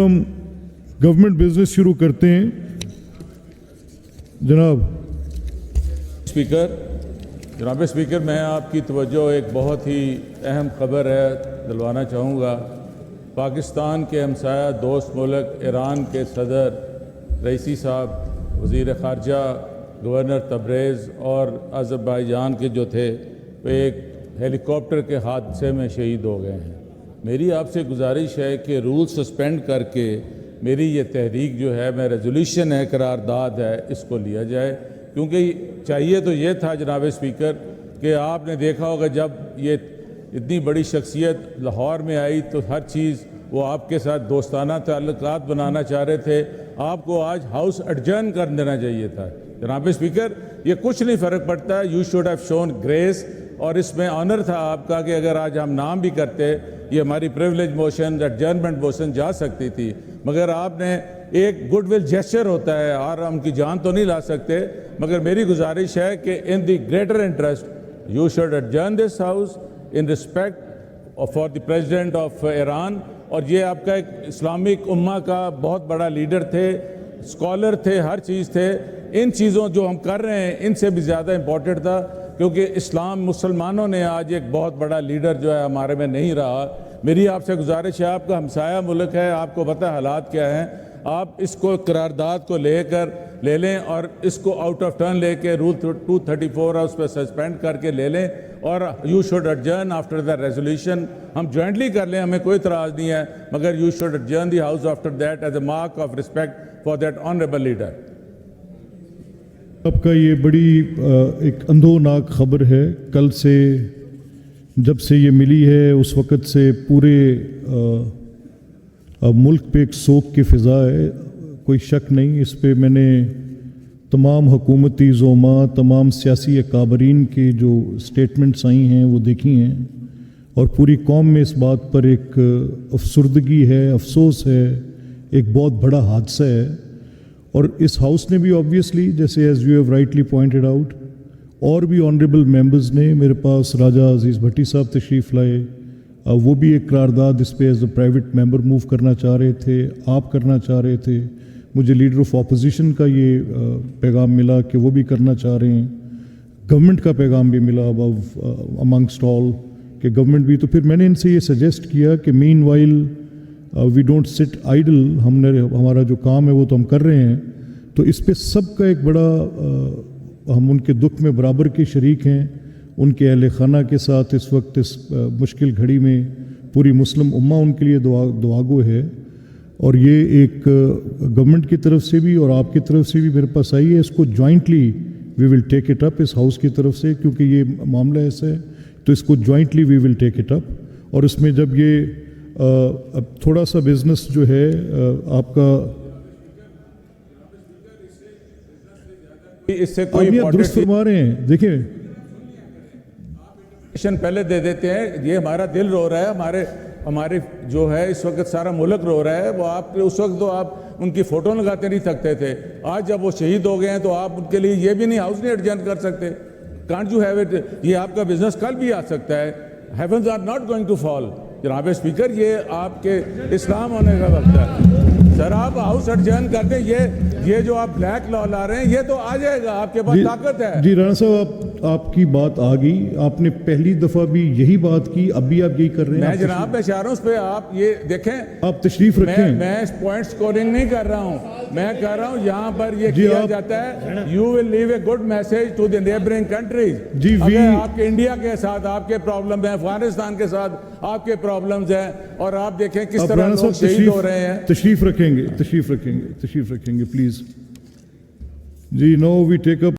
ہم government business شروع کرتے ہیں جناب جناب اسپیکر میں آپ کی توجہ ایک بہت ہی اہم خبر ہے دلوانا چاہوں گا۔ پاکستان کے ہمسایہ دوست ملک ایران کے صدر رئیسی صاحب، وزیر خارجہ گورنر تبریز اور آذربائیجان کے جو تھے وہ ایک ہیلی کاپٹر کے حادثے میں شہید ہو گئے ہیں۔ میری آپ سے گزارش ہے کہ رول سسپینڈ کر کے میری یہ تحریک جو ہے، میں ریزولوشن ہے، قرارداد ہے، اس کو لیا جائے، کیونکہ چاہیے تو یہ تھا جناب اسپیکر کہ آپ نے دیکھا ہوگا جب یہ اتنی بڑی شخصیت لاہور میں آئی تو ہر چیز وہ آپ کے ساتھ دوستانہ تعلقات بنانا چاہ رہے تھے۔ آپ کو آج ہاؤس ایڈجرن کر دینا چاہیے تھا۔ جناب اسپیکر، یہ کچھ نہیں فرق پڑتا، you should have shown grace, اور اس میں آنر تھا آپ کا کہ اگر آج ہم نام بھی کرتے، یہ ہماری پریولیج موشن ایڈجرنمنٹ موشن جا سکتی تھی، مگر آپ نے ایک گڈ ول جیسچر ہوتا ہے، اور ہم کی جان تو نہیں لا سکتے، مگر میری گزارش ہے کہ in the greater interest you should adjourn this house in respect for the president of Iran. اور یہ آپ کا ایک اسلامک امہ کا بہت بڑا لیڈر تھے، اسکالر تھے، ہر چیز تھے۔ ان چیزوں جو ہم کر رہے ہیں ان سے بھی زیادہ امپورٹنٹ تھا، کیونکہ اسلام مسلمانوں نے آج ایک بہت بڑا لیڈر جو ہے ہمارے میں نہیں رہا۔ میری آپ سے گزارش ہے، آپ کا ہمسایہ ملک ہے، آپ کو پتہ حالات کیا ہیں، آپ اس کو قرارداد کو لے لیں اور اس کو آؤٹ آف ٹرن لے کے رول 234 اس پہ سسپینڈ کر کے لے لیں، اور you should adjourn after the resolution. ہم جوائنٹلی کر لیں، ہمیں کوئی اعتراض نہیں ہے، مگر you should adjourn the house after that as a mark of respect for that honourable leader. آپ کا یہ بڑی ایک اندھوناک خبر ہے، کل سے جب سے یہ ملی ہے اس وقت سے پورے ملک پہ ایک سوگ کی فضا ہے، کوئی شک نہیں اس پہ۔ میں نے تمام حکومتی زعماء، تمام سیاسی اکابرین کے جو سٹیٹمنٹس آئی ہیں وہ دیکھی ہیں، اور پوری قوم میں اس بات پر ایک افسردگی ہے، افسوس ہے، ایک بہت بڑا حادثہ ہے۔ اور اس ہاؤس نے بھی آبویسلی، جیسے as you have rightly pointed out, اور بھی آنریبل ممبرز نے، میرے پاس راجہ عزیز بھٹی صاحب تشریف لائے، وہ بھی ایک قرارداد اس پہ as a private member move کرنا چاہ رہے تھے، آپ کرنا چاہ رہے تھے۔ مجھے لیڈر آف اپوزیشن کا یہ پیغام ملا کہ وہ بھی کرنا چاہ رہے ہیں، گورنمنٹ کا پیغام بھی ملا امنگسٹ آل کہ گورنمنٹ بھی۔ تو پھر میں نے ان سے یہ سجیسٹ کیا کہ مین وائل وی ڈونٹ سٹ آئیڈل، ہمارا جو کام ہے وہ تو ہم کر رہے ہیں، تو اس پہ سب کا ایک بڑا ہم ان کے دکھ میں برابر کے شریک ہیں، ان کے اہل خانہ کے ساتھ اس وقت اس مشکل گھڑی میں پوری مسلم امہ ان کے لیے دعاگو ہے۔ اور یہ ایک گورنمنٹ کی طرف سے بھی اور آپ کی طرف سے بھی میرے پاس آئی ہے، اس کو jointly we will take it up اس ہاؤس کی طرف سے، کیونکہ یہ معاملہ ایسا ہے تو اس کو jointly we will take it اپ۔ اور اس میں جب یہ اب تھوڑا سا بزنس جو ہے آپ کا اس سے کوئی درست فرما رہے ہیں، دیکھیں پہلے دے دیتے ہیں، یہ ہمارا دل رو رہا ہے، ہمارے جو ہے اس وقت سارا ملک رو رہا ہے۔ وہ آپ اس وقت تو آپ ان کی فوٹو لگاتے نہیں تھکتے تھے، آج جب وہ شہید ہو گئے ہیں تو آپ ان کے لیے یہ بھی نہیں ہاؤس نہیں ایڈجرن کر سکتے؟ Can't you have it? یہ آپ کا بزنس کل بھی آ سکتا ہے، heavens are not going to fall. جناب اسپیکر، یہ آپ کے اسلام ہونے کا وقت ہے، سر آپ ہاؤس ایڈجرن کر دیں۔ یہ جو آپ بلیک لا لا رہے ہیں یہ تو آ جائے گا، آپ کے پاس طاقت ہے۔ جی رانا صاحب، آپ کی بات آ گئی، آپ نے پہلی دفعہ بھی یہی بات کی، اب بھی آپ یہی کر رہے ہیں۔ میں جناب میں چاہ رہا ہوں اس پہ آپ یہ دیکھیں، آپ تشریف رکھیں۔ میں پوائنٹ سکورنگ نہیں کر رہا ہوں، میں کہہ رہا ہوں یہاں پر یہ کیا جاتا ہے، you will leave a good message to the neighbouring countries. اگر آپ کے انڈیا کے ساتھ آپ کے پرابلم ہیں، افغانستان کے ساتھ آپ کے پرابلمز ہیں، اور آپ دیکھیں کس طرح لوگ شہید ہو رہے ہیں۔ تشریف رکھیں گے پلیز۔ جی نو وی ٹیک اپ